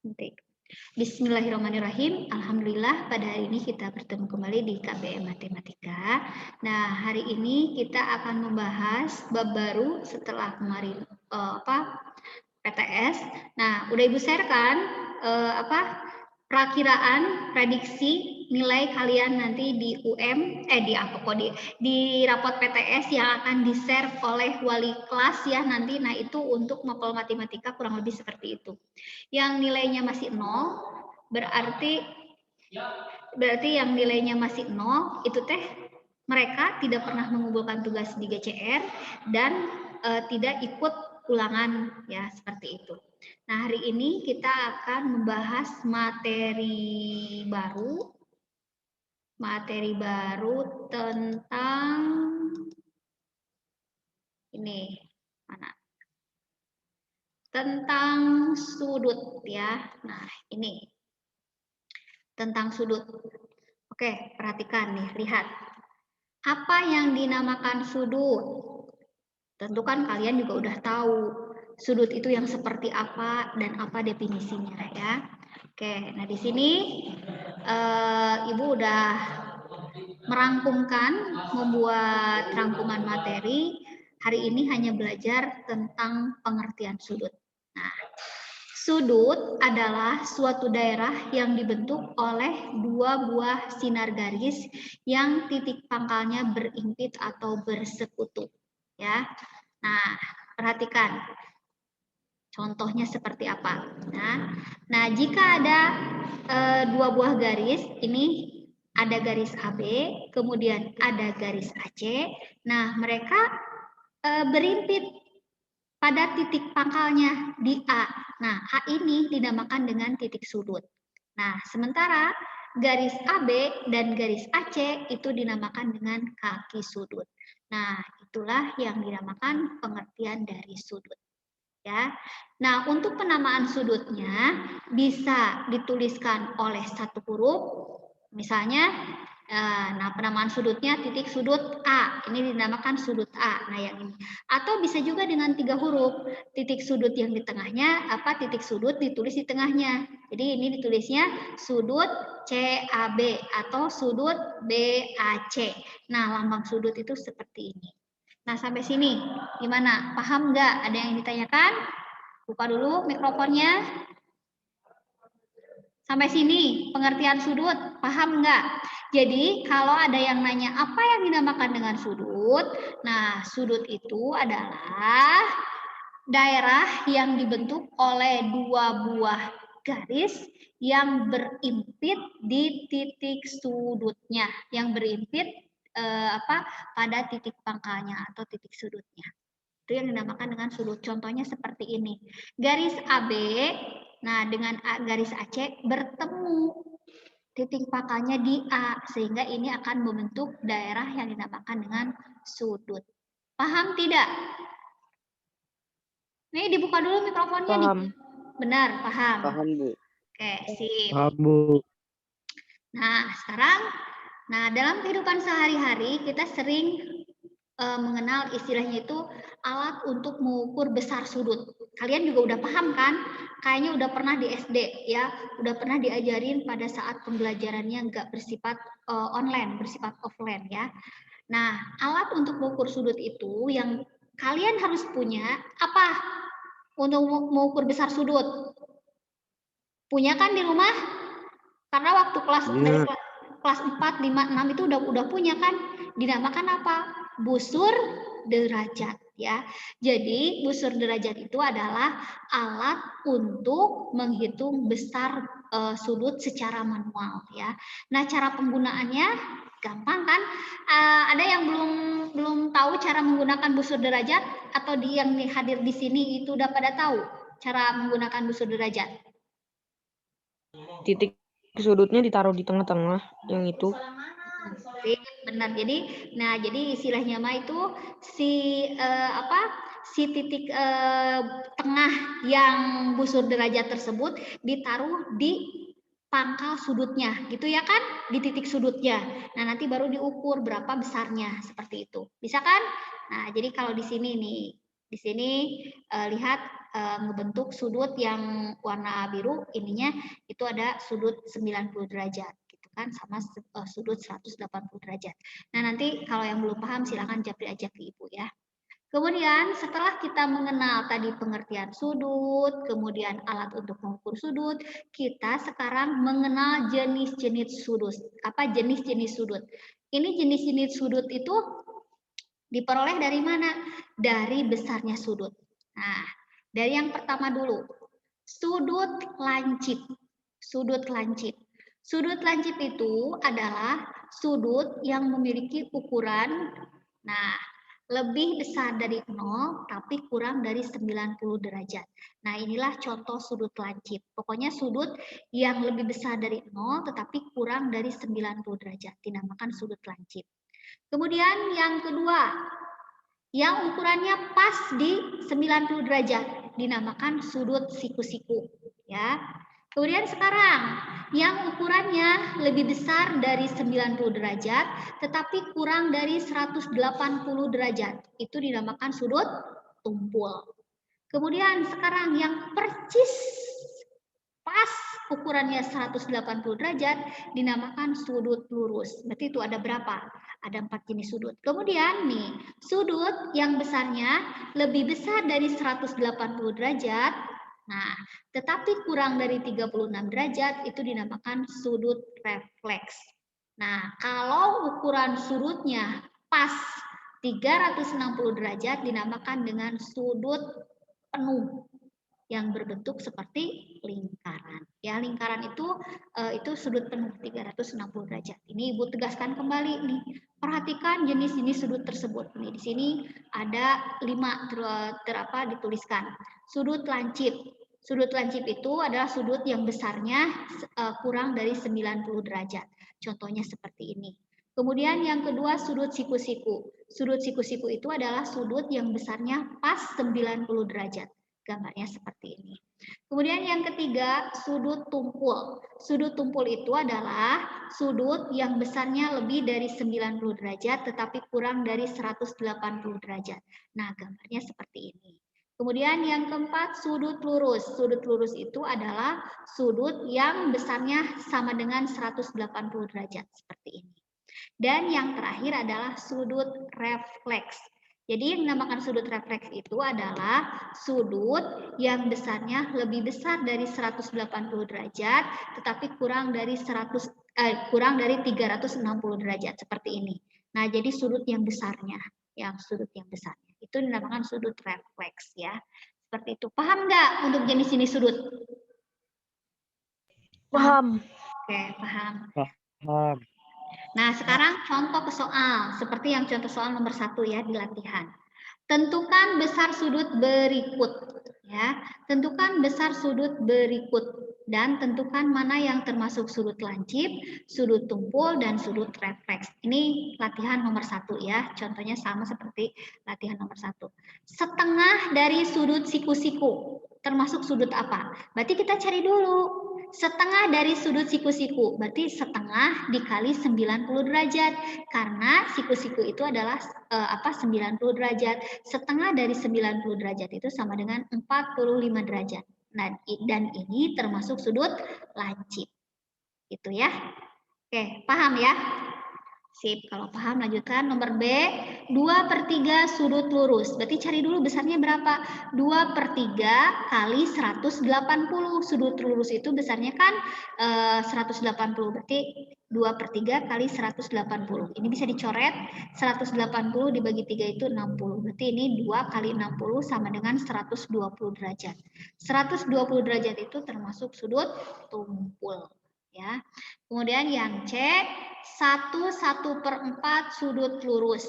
Oke. Bismillahirrahmanirrahim. Alhamdulillah pada hari ini kita bertemu kembali di KBM Matematika. Nah, hari ini kita akan membahas bab baru setelah kemarin PTS. Nah, udah Ibu share kan perakiraan prediksi nilai kalian nanti di di rapot PTS yang akan di-share oleh wali kelas ya nanti. Nah, itu untuk mapel matematika kurang lebih seperti itu. Yang nilainya masih 0 berarti yang nilainya masih 0 itu mereka tidak pernah mengumpulkan tugas di GCR dan tidak ikut ulangan ya, seperti itu. Nah, hari ini kita akan membahas materi baru tentang ini mana? Tentang sudut ya. Nah, ini tentang sudut. Oke, perhatikan nih, lihat. Apa yang dinamakan sudut? Tentu kan kalian juga udah tahu sudut itu yang seperti apa dan apa definisinya ya. Oke, nah di sini Ibu udah membuat rangkuman materi. Hari ini hanya belajar tentang pengertian sudut. Nah, sudut adalah suatu daerah yang dibentuk oleh dua buah sinar garis yang titik pangkalnya berimpit atau bersekutu. Ya, nah perhatikan contohnya seperti apa. Nah jika ada dua buah garis, ini ada garis AB, kemudian ada garis AC. Nah mereka berimpit pada titik pangkalnya di A. Nah, A ini dinamakan dengan titik sudut. Nah, sementara garis AB dan garis AC itu dinamakan dengan kaki sudut. Nah, itulah yang dinamakan pengertian dari sudut. Ya. Nah, untuk penamaan sudutnya bisa dituliskan oleh satu huruf. Misalnya penamaan sudutnya titik sudut A, ini dinamakan sudut A. Nah, yang ini. Atau bisa juga dengan 3 huruf. Titik sudut yang di tengahnya, titik sudut ditulis di tengahnya. Jadi ini ditulisnya sudut CAB atau sudut BAC. Nah, lambang sudut itu seperti ini. Nah, sampai sini gimana? Paham nggak? Ada yang ditanyakan? Buka dulu mikrofonnya. Sampai sini pengertian sudut, paham nggak? Jadi kalau ada yang nanya apa yang dinamakan dengan sudut, nah sudut itu adalah daerah yang dibentuk oleh dua buah garis yang berimpit di titik sudutnya, yang berimpit pada titik pangkalnya atau titik sudutnya. Itu yang dinamakan dengan sudut. Contohnya seperti ini. Garis AB, nah dengan garis AC bertemu titik pangkalnya di A, sehingga ini akan membentuk daerah yang dinamakan dengan sudut. Paham tidak? Nih dibuka dulu mikrofonnya. Paham. Nih. Benar, paham. Paham, Bu. Oke, sip. Paham, Bu. Nah, sekarang dalam kehidupan sehari-hari kita sering mengenal istilahnya itu alat untuk mengukur besar sudut. Kalian juga udah paham kan? Kayaknya udah pernah di SD ya, udah pernah diajarin pada saat pembelajarannya nggak bersifat online, bersifat offline ya. Nah, alat untuk mengukur sudut itu yang kalian harus punya apa? Untuk mengukur besar sudut. Punya kan di rumah? Karena waktu dari kelas 4, 5, 6 itu udah punya kan? Dinamakan apa? Busur derajat ya. Jadi busur derajat itu adalah alat untuk menghitung besar sudut secara manual ya. Nah, cara penggunaannya gampang kan? Ada yang belum tahu cara menggunakan busur derajat atau yang hadir di sini itu udah pada tahu cara menggunakan busur derajat? Titik sudutnya ditaruh di tengah-tengah yang itu. Benar. Jadi istilahnya mah itu si titik tengah yang busur derajat tersebut ditaruh di pangkal sudutnya, gitu ya kan? Di titik sudutnya. Nah, nanti baru diukur berapa besarnya seperti itu. Bisa kan? Nah, jadi kalau di sini nih Di sini lihat ngebentuk sudut yang warna biru, ininya itu ada sudut 90 derajat gitu kan, sama sudut 180 derajat. Nah, nanti kalau yang belum paham silahkan japri aja ke Ibu ya. Kemudian setelah kita mengenal tadi pengertian sudut, kemudian alat untuk mengukur sudut, kita sekarang mengenal jenis-jenis sudut. Apa jenis-jenis sudut? Ini jenis-jenis sudut itu diperoleh dari mana? Dari besarnya sudut. Nah, dari yang pertama dulu, sudut lancip. Sudut lancip. Sudut lancip itu adalah sudut yang memiliki ukuran, nah, lebih besar dari 0 tapi kurang dari 90 derajat. Nah, inilah contoh sudut lancip. Pokoknya sudut yang lebih besar dari 0 tetapi kurang dari 90 derajat dinamakan sudut lancip. Kemudian yang kedua, yang ukurannya pas di 90 derajat dinamakan sudut siku-siku ya. Kemudian sekarang yang ukurannya lebih besar dari 90 derajat tetapi kurang dari 180 derajat itu dinamakan sudut tumpul. Kemudian sekarang yang percis pas ukurannya 180 derajat dinamakan sudut lurus. Berarti itu ada berapa? Ada 4 jenis sudut. Kemudian nih, sudut yang besarnya lebih besar dari 180 derajat, nah, tetapi kurang dari 36 derajat itu dinamakan sudut refleks. Nah, kalau ukuran sudutnya pas 360 derajat dinamakan dengan sudut penuh yang berbentuk seperti lingkaran. Ya, lingkaran itu sudut penuh 360 derajat. Ini Ibu tegaskan kembali nih. Perhatikan jenis-jenis sudut tersebut. Nih, di sini ada 5 dituliskan. Sudut lancip. Sudut lancip itu adalah sudut yang besarnya kurang dari 90 derajat. Contohnya seperti ini. Kemudian yang kedua sudut siku-siku. Sudut siku-siku itu adalah sudut yang besarnya pas 90 derajat. Gambarnya seperti ini. Kemudian yang ketiga, sudut tumpul. Sudut tumpul itu adalah sudut yang besarnya lebih dari 90 derajat tetapi kurang dari 180 derajat. Nah, gambarnya seperti ini. Kemudian yang keempat, sudut lurus. Sudut lurus itu adalah sudut yang besarnya sama dengan 180 derajat seperti ini. Dan yang terakhir adalah sudut refleks. Jadi yang dinamakan sudut refleks itu adalah sudut yang besarnya lebih besar dari 180 derajat tetapi kurang dari 360 derajat seperti ini. Nah, jadi sudut yang besarnya, itu dinamakan sudut refleks ya. Seperti itu. Paham nggak untuk jenis-jenis sudut? Paham. Oke, paham. Paham. Nah, sekarang contoh ke soal, seperti yang contoh soal nomor 1 ya di latihan. Tentukan besar sudut berikut. Ya, tentukan besar sudut berikut dan tentukan mana yang termasuk sudut lancip, sudut tumpul, dan sudut refleks. Ini latihan nomor 1 ya, contohnya sama seperti latihan nomor 1. Setengah dari sudut siku-siku, termasuk sudut apa? Berarti kita cari dulu. Setengah dari sudut siku-siku, berarti setengah dikali 90 derajat. Karena siku-siku itu adalah 90 derajat. Setengah dari 90 derajat itu sama dengan 45 derajat. Nah, dan ini termasuk sudut lancip. Gitu ya. Oke, paham ya? Sip, kalau paham lanjutkan. Nomor B, 2/3 sudut lurus. Berarti cari dulu besarnya berapa? 2/3 kali 180. Sudut lurus itu besarnya kan 180. Berarti 2/3 kali 180. Ini bisa dicoret. 180 dibagi 3 itu 60. Berarti ini 2 kali 60 sama dengan 120 derajat. 120 derajat itu termasuk sudut tumpul. Ya. Kemudian yang C, 1/1/4 sudut lurus.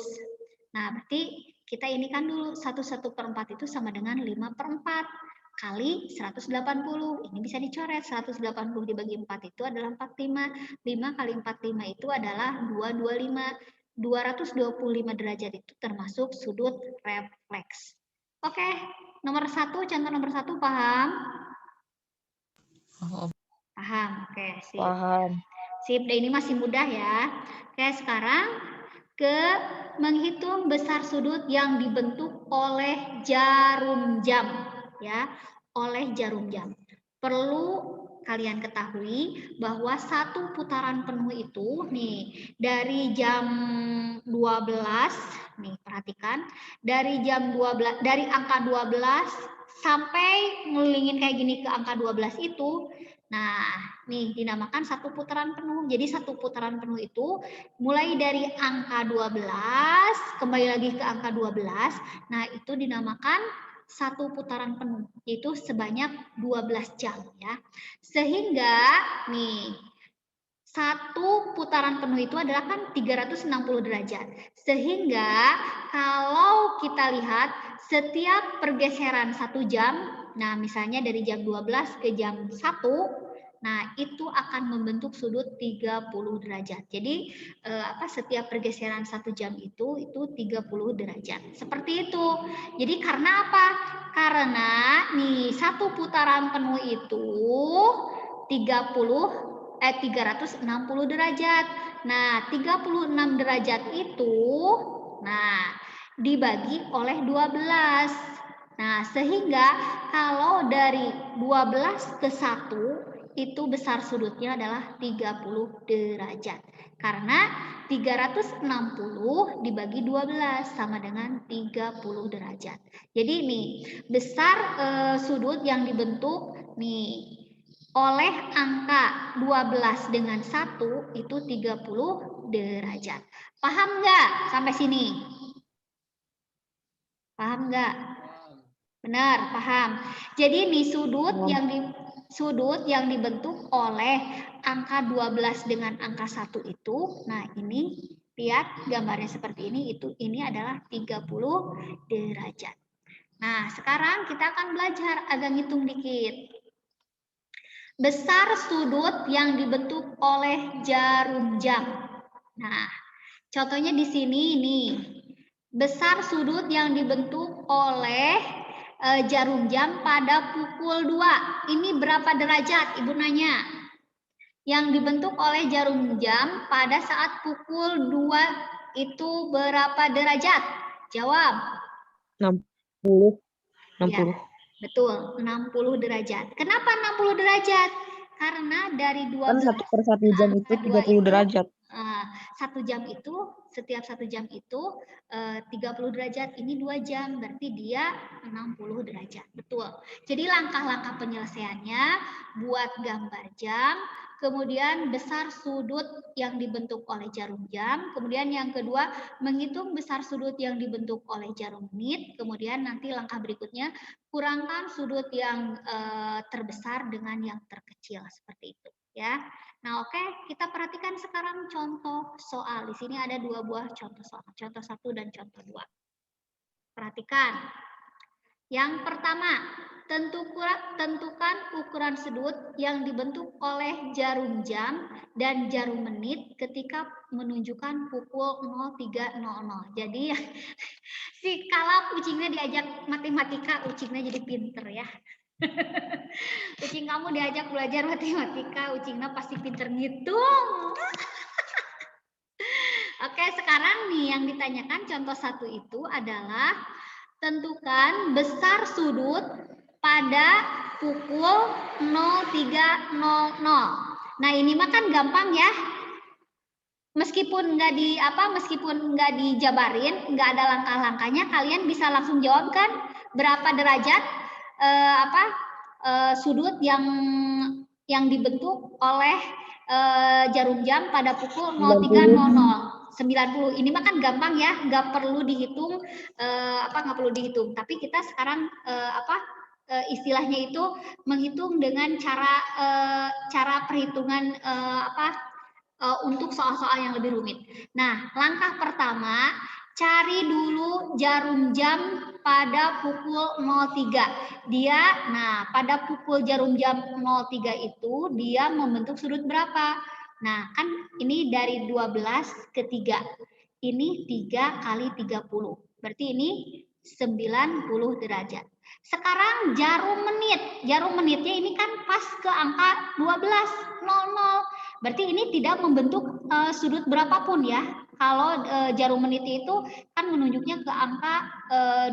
Nah, berarti kita ini kan dulu 1/1/4 itu sama dengan 5/4 kali 180. Ini bisa dicoret. 180 dibagi 4 itu adalah 45. 5 kali 45 itu adalah 225. 225 derajat itu termasuk sudut refleks. Oke, nomor 1, contoh nomor 1 paham? Paham, oke, sip. Paham. Sip, ini masih mudah ya. Oke, sekarang ke menghitung besar sudut yang dibentuk oleh jarum jam, ya, oleh jarum jam. Perlu kalian ketahui bahwa satu putaran penuh itu nih dari jam 12, nih perhatikan, dari jam 12, dari angka 12 sampai ngelilingin kayak gini ke angka 12 itu. Nah, nih dinamakan satu putaran penuh. Jadi satu putaran penuh itu mulai dari angka 12 kembali lagi ke angka 12. Nah, itu dinamakan satu putaran penuh, yaitu sebanyak 12 jam ya. Sehingga nih satu putaran penuh itu adalah kan 360 derajat. Sehingga kalau kita lihat setiap pergeseran 1 jam, nah misalnya dari jam 12 ke jam 1, nah itu akan membentuk sudut 30 derajat. Jadi setiap pergeseran 1 jam itu 30 derajat. Seperti itu. Jadi karena apa? Karena nih satu putaran penuh itu 360 derajat. Nah, 36 derajat itu dibagi oleh 12. Nah, sehingga kalau dari 12 ke 1 itu besar sudutnya adalah 30 derajat. Karena 360 dibagi 12 sama dengan 30 derajat. Jadi nih, besar sudut yang dibentuk nih oleh angka 12 dengan 1 itu 30 derajat. Paham nggak sampai sini? Paham nggak? Benar, paham. Jadi ini sudut yang dibentuk oleh angka 12 dengan angka 1 itu, nah ini lihat gambarnya seperti ini, ini adalah 30 derajat. Nah, sekarang kita akan belajar agak ngitung dikit. Besar sudut yang dibentuk oleh jarum jam. Nah, contohnya di sini nih. Besar sudut yang dibentuk oleh jarum jam pada pukul 2. Ini berapa derajat? Ibu nanya. Yang dibentuk oleh jarum jam pada saat pukul 2 itu berapa derajat? Jawab. 60. Ya. Betul, 60 derajat. Kenapa 60 derajat? Karena dari 12 kan 1/1 jam itu 30 derajat. 1 jam itu, setiap 1 jam itu 30 derajat, ini 2 jam, berarti dia 60 derajat. Betul. Jadi langkah-langkah penyelesaiannya buat gambar jam, kemudian besar sudut yang dibentuk oleh jarum jam, kemudian yang kedua menghitung besar sudut yang dibentuk oleh jarum menit, kemudian nanti langkah berikutnya kurangkan sudut yang terbesar dengan yang terkecil seperti itu ya. Nah, oke, kita perhatikan sekarang contoh soal. Di sini ada 2 buah contoh soal, contoh 1 dan contoh 2. Perhatikan. Yang pertama, tentukan ukuran sudut yang dibentuk oleh jarum jam dan jarum menit ketika menunjukkan pukul 03.00. Jadi si kalap ucingnya diajak matematika, ucingnya jadi pinter ya. Ucing kamu diajak belajar matematika, ucingnya pasti pinter ngitung. Oke, sekarang nih yang ditanyakan contoh 1 itu adalah tentukan besar sudut pada pukul 03.00. Nah, ini mah kan gampang ya. Meskipun nggak dijabarin, nggak ada langkah-langkahnya, kalian bisa langsung jawab kan berapa derajat sudut yang dibentuk oleh jarum jam pada pukul 03.00. 90. Ini mah kan gampang ya, nggak perlu dihitung, Tapi kita sekarang istilahnya itu menghitung dengan cara perhitungan untuk soal-soal yang lebih rumit. Nah, langkah pertama, cari dulu jarum jam pada pukul 03. Pada pukul jarum jam 03 itu dia membentuk sudut berapa? Nah, kan ini dari 12 ke 3. Ini 3 kali 30. Berarti ini 90 derajat. Sekarang jarum menit. Jarum menitnya ini kan pas ke angka 12.00. Berarti ini tidak membentuk sudut berapapun ya. Kalau jarum menitnya itu kan menunjuknya ke angka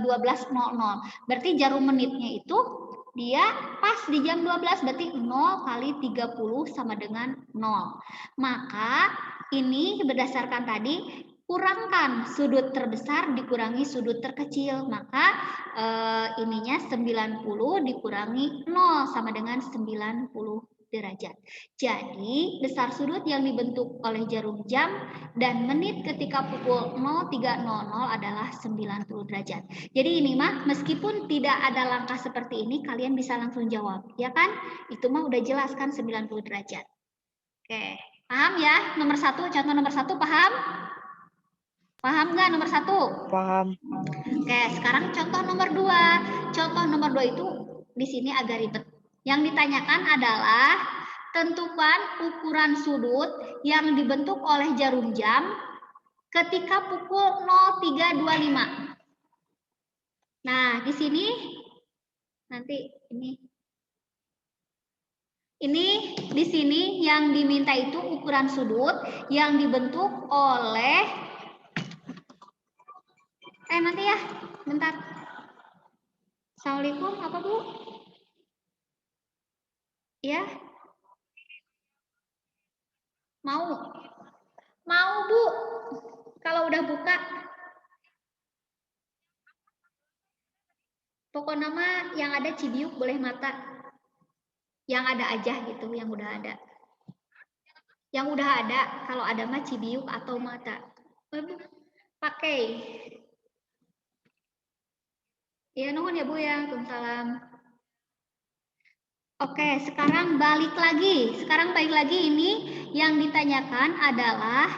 12.00. Berarti jarum menitnya itu dia pas di jam 12, berarti 0 kali 30 sama dengan 0. Maka ini berdasarkan tadi, kurangkan sudut terbesar dikurangi sudut terkecil. Maka ininya 90 dikurangi 0 sama dengan 90 derajat. Jadi, besar sudut yang dibentuk oleh jarum jam dan menit ketika pukul 03.00 adalah 90 derajat. Jadi ini mah, meskipun tidak ada langkah seperti ini, kalian bisa langsung jawab. Ya kan? Itu mah udah jelas kan 90 derajat. Oke, paham ya? Nomor 1, contoh nomor 1, paham? Paham nggak nomor 1? Paham. Oke, sekarang contoh nomor 2. Contoh nomor 2 itu di sini agak ribet. Yang ditanyakan adalah tentukan ukuran sudut yang dibentuk oleh jarum jam ketika pukul 03.25. Nah, di sini nanti ini di sini yang diminta itu ukuran sudut yang dibentuk oleh nanti ya, bentar. Assalamualaikum, apa Bu? Ya. Mau Bu, kalau udah buka. Pokok nama yang ada Cibiuk boleh mata. Yang ada aja gitu, yang udah ada. Yang udah ada, kalau ada mah Cibiuk atau mata. Pakai. Ya nuhun ya Bu ya, Waalaikumsalam. Oke, sekarang balik lagi. Ini yang ditanyakan adalah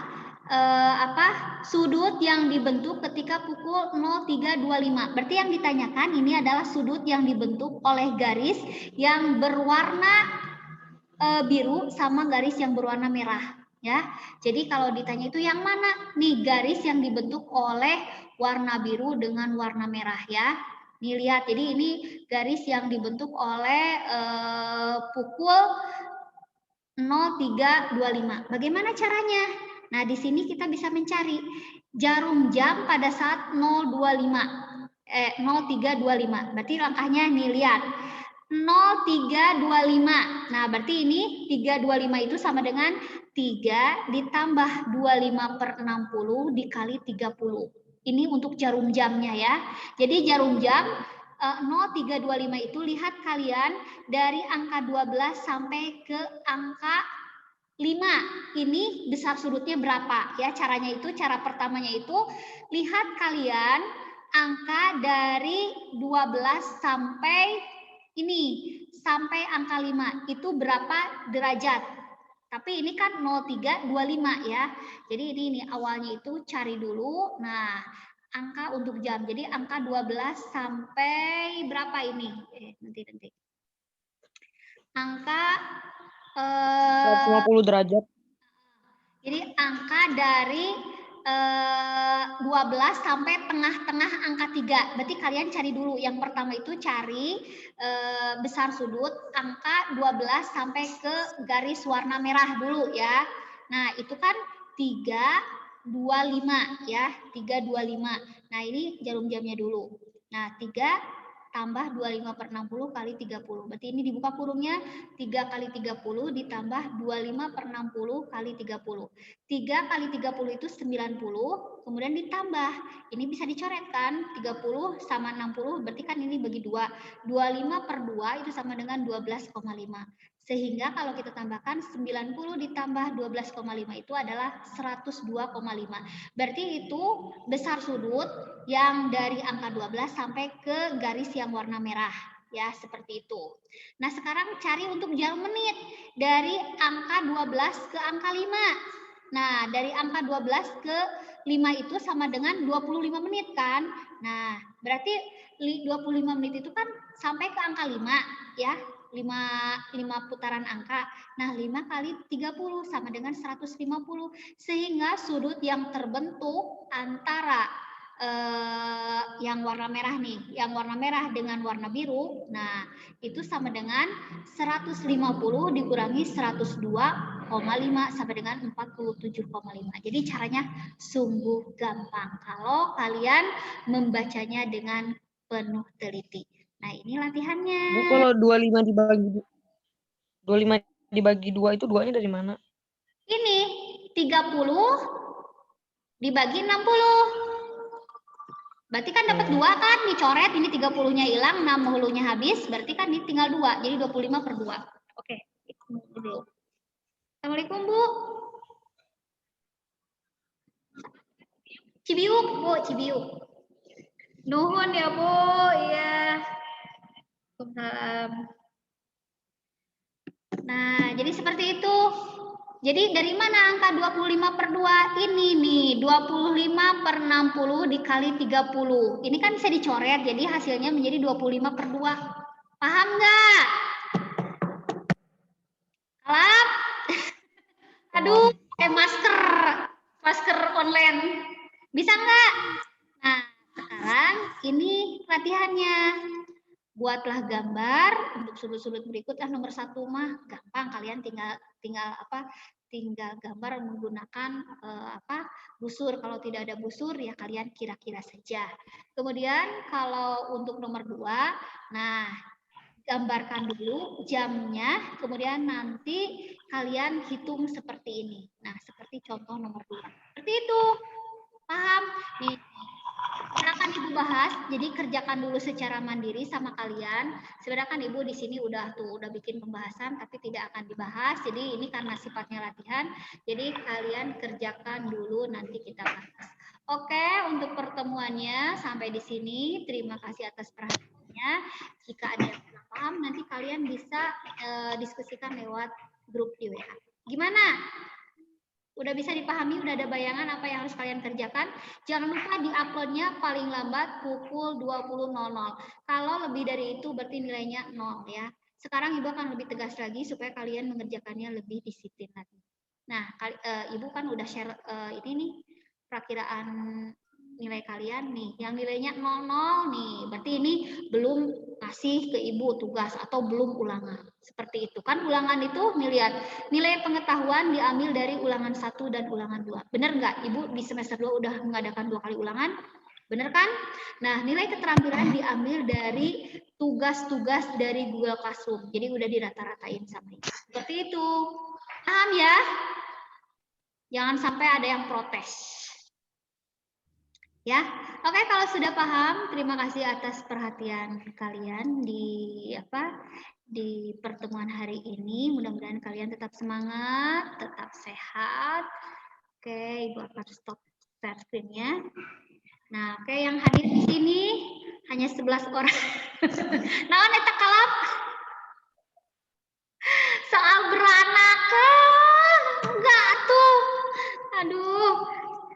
sudut yang dibentuk ketika pukul 03.25. Berarti yang ditanyakan ini adalah sudut yang dibentuk oleh garis yang berwarna biru sama garis yang berwarna merah ya. Jadi kalau ditanya itu yang mana? Nih garis yang dibentuk oleh warna biru dengan warna merah ya. Nih lihat, jadi ini garis yang dibentuk oleh pukul 03.25. Bagaimana caranya? Nah, di sini kita bisa mencari jarum jam pada saat 03.25. Berarti langkahnya nih lihat. 03.25. Nah, berarti ini 325 itu sama dengan 3 ditambah 25/60 dikali 30. Ini untuk jarum jamnya ya. Jadi jarum jam 0325 itu lihat kalian dari angka 12 sampai ke angka 5. Ini besar sudutnya berapa ya? Caranya itu, cara pertamanya itu lihat kalian angka dari 12 sampai sampai angka 5 itu berapa derajat. Tapi ini kan 0325 ya. Jadi ini awalnya itu cari dulu. Nah, angka untuk jam. Jadi angka 12 sampai berapa ini? Nanti. Angka 150 derajat. Jadi angka dari 12 sampai tengah-tengah angka 3. Berarti kalian cari dulu. Yang pertama itu cari besar sudut angka 12 sampai ke garis warna merah dulu ya. Nah, itu kan 325 ya. 325. Nah, ini jarum jamnya dulu. Nah, 3 tambah 25/60 kali 30. Berarti ini dibuka kurungnya 3 kali 30 ditambah 25/60 kali 30. 3 kali 30 itu 90, kemudian ditambah. Ini bisa dicoret kan? 30 sama 60, berarti kan ini bagi 2. 25/2 itu sama dengan 12,5. Sehingga kalau kita tambahkan 90 ditambah 12,5 itu adalah 102,5. Berarti itu besar sudut yang dari angka 12 sampai ke garis yang warna merah. Ya, seperti itu. Nah, sekarang cari untuk jarum menit. Dari angka 12 ke angka 5. Nah, dari angka 12 ke 5 itu sama dengan 25 menit kan? Nah, berarti 25 menit itu kan sampai ke angka 5 ya. 5 putaran angka. Nah, 5 kali 30 sama dengan 150. Sehingga sudut yang terbentuk antara yang warna merah nih, yang warna merah dengan warna biru, nah itu sama dengan 150 dikurangi 102,5. sampai dengan 47,5. Jadi caranya sungguh gampang kalau kalian membacanya dengan penuh teliti. Nah, ini latihannya. Bu, kalau 25 dibagi 2 itu 2-nya dari mana? Ini 30 dibagi 60. Berarti kan dapat 2 kan, dicoret, ini 30-nya hilang, 60-nya habis, berarti kan ini tinggal 2, jadi 25/2. Oke, dulu. Assalamualaikum, Bu. Cibiuk, Bu, Cibiuk. Nuhun ya, Bu. Iya. Waalaikumsalam. Nah, jadi seperti itu. Jadi dari mana angka 25/2 ini nih? 25/60 dikali 30. Ini kan bisa dicoret, jadi hasilnya menjadi 25/2. Paham nggak? Kalap? Aduh, masker online. Bisa nggak? Nah, sekarang ini latihannya. Buatlah gambar untuk sudut-sudut berikut. Nomor 1 mah gampang, kalian tinggal gambar menggunakan busur. Kalau tidak ada busur ya kalian kira-kira saja. Kemudian kalau untuk nomor 2, nah gambarkan dulu jamnya, kemudian nanti kalian hitung seperti ini. Nah, seperti contoh nomor 2. Seperti itu. Paham? Nih, akan Ibu bahas, jadi kerjakan dulu secara mandiri sama kalian. Sebenarnya kan Ibu di sini udah bikin pembahasan, tapi tidak akan dibahas. Jadi ini karena sifatnya latihan, jadi kalian kerjakan dulu, nanti kita bahas. Oke, untuk pertemuannya sampai di sini. Terima kasih atas perhatiannya. Jika ada yang kurang paham, nanti kalian bisa diskusikan lewat grup di WA. Gimana? Udah bisa dipahami, udah ada bayangan apa yang harus kalian kerjakan. Jangan lupa di-uploadnya paling lambat pukul 20.00. Kalau lebih dari itu berarti nilainya 0 ya. Sekarang Ibu akan lebih tegas lagi supaya kalian mengerjakannya lebih disiplin lagi. Nah, Ibu kan udah share ini nih, perakiraan nilai kalian nih. Yang nilainya 00 nih, berarti ini belum kasih ke Ibu tugas atau belum ulangan. Seperti itu kan, ulangan itu nilai pengetahuan diambil dari ulangan 1 dan ulangan 2. Benar nggak? Ibu di semester 2 udah mengadakan 2 kali ulangan. Benar kan? Nah, nilai keterampilan diambil dari tugas-tugas dari Google Classroom. Jadi udah dirata-ratain sama Ibu. Seperti itu. Paham ya? Jangan sampai ada yang protes. Ya, oke, kalau sudah paham, terima kasih atas perhatian kalian di pertemuan hari ini. Mudah-mudahan kalian tetap semangat, tetap sehat. Oke, Ibu akan stop share screen-nya. Nah, oke, yang hadir di sini hanya 11 orang. Naon eta kalap? Soal beranak. Enggak tuh. Aduh.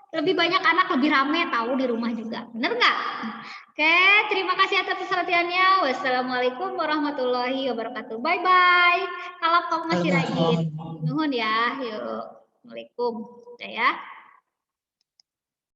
Lebih banyak anak, lebih rame tahu di rumah juga. Bener nggak? Oke, terima kasih atas perhatiannya. Wassalamualaikum warahmatullahi wabarakatuh. Bye-bye. Kalau kamu masih rajin. Nuhun ya. Yuk. Assalamualaikum. Ya.